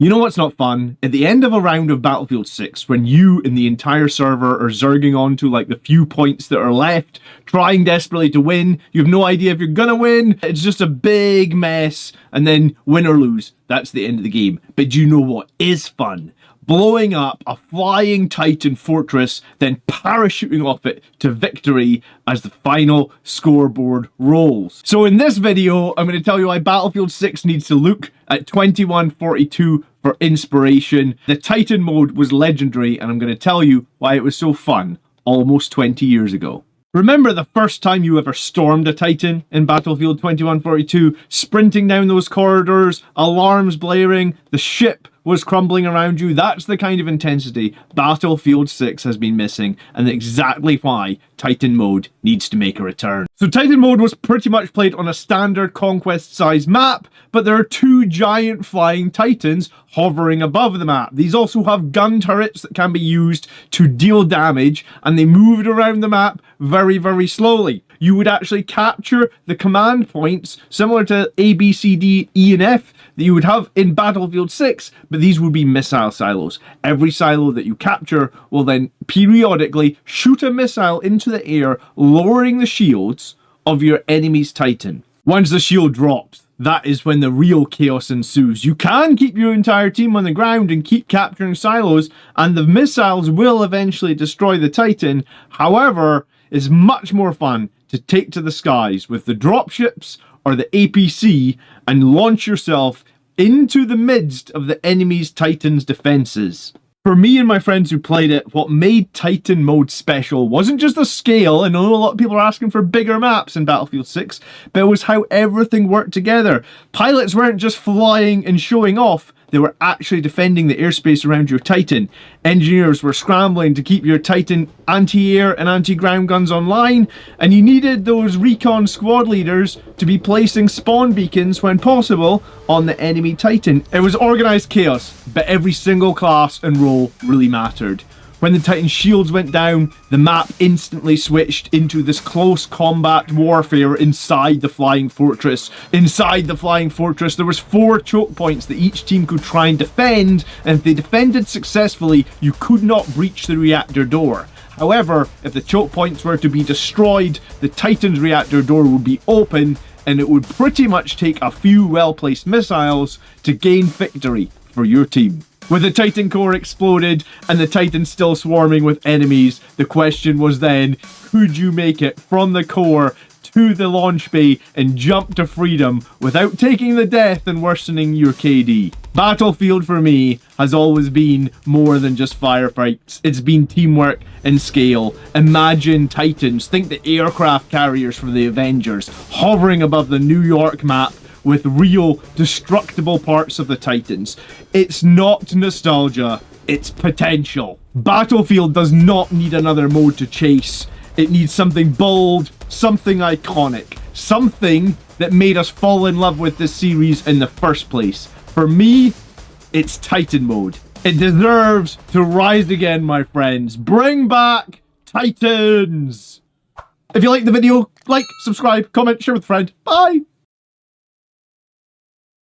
You know what's not fun? At the end of a round of Battlefield 6, when you and the entire server are zerging on to like the few points that are left, trying desperately to win, you have no idea if you're gonna win, it's just a big mess, and then win or lose, that's the end of the game. But do you know what is fun? Blowing up a flying Titan fortress, then parachuting off it to victory as the final scoreboard rolls. So in this video, I'm going to tell you why Battlefield 6 needs to look at 2142 for inspiration. The Titan mode was legendary, and I'm going to tell you why it was so fun almost 20 years ago. Remember the first time you ever stormed a Titan in Battlefield 2142, sprinting down those corridors, alarms blaring, the ship was crumbling around you? That's the kind of intensity Battlefield 6 has been missing, and exactly why Titan mode needs to make a return. So Titan mode was pretty much played on a standard conquest size map, but there are two giant flying Titans hovering above the map. These also have gun turrets that can be used to deal damage, and they moved around the map very, very slowly. You would actually capture the command points similar to A, B, C, D, E, and F that you would have in Battlefield 6, but these would be missile silos. Every silo that you capture will then periodically shoot a missile into the air, lowering the shields of your enemy's Titan. Once the shield drops, that is when the real chaos ensues. You can keep your entire team on the ground and keep capturing silos, and the missiles will eventually destroy the Titan. However, it's much more fun to take to the skies with the dropships or the APC and launch yourself into the midst of the enemy's Titan's defenses. For me and my friends who played it, what made Titan mode special wasn't just the scale. I know a lot of people are asking for bigger maps in Battlefield 6, but it was how everything worked together. Pilots weren't just flying and showing off, they were actually defending the airspace around your Titan. Engineers were scrambling to keep your Titan anti-air and anti-ground guns online, and you needed those recon squad leaders to be placing spawn beacons when possible on the enemy Titan. It was organized chaos, but every single class and role really mattered. When the Titan shields went down, the map instantly switched into this close combat warfare inside the flying fortress. Inside the flying fortress, there was 4 choke points that each team could try and defend, and if they defended successfully, you could not breach the reactor door. However, if the choke points were to be destroyed, the Titan's reactor door would be open, and it would pretty much take a few well-placed missiles to gain victory for your team. With the Titan core exploded and the Titan still swarming with enemies, the question was then, could you make it from the core to the launch bay and jump to freedom without taking the death and worsening your KD? Battlefield for me has always been more than just firefights. It's been teamwork and scale. Imagine Titans, think the aircraft carriers for the Avengers, hovering above the New York map with real destructible parts of the Titans. It's not nostalgia, it's potential. Battlefield does not need another mode to chase. It needs something bold, something iconic, something that made us fall in love with this series in the first place. For me, it's Titan mode. It deserves to rise again, my friends. Bring back Titans! If you liked the video, like, subscribe, comment, share with a friend. Bye!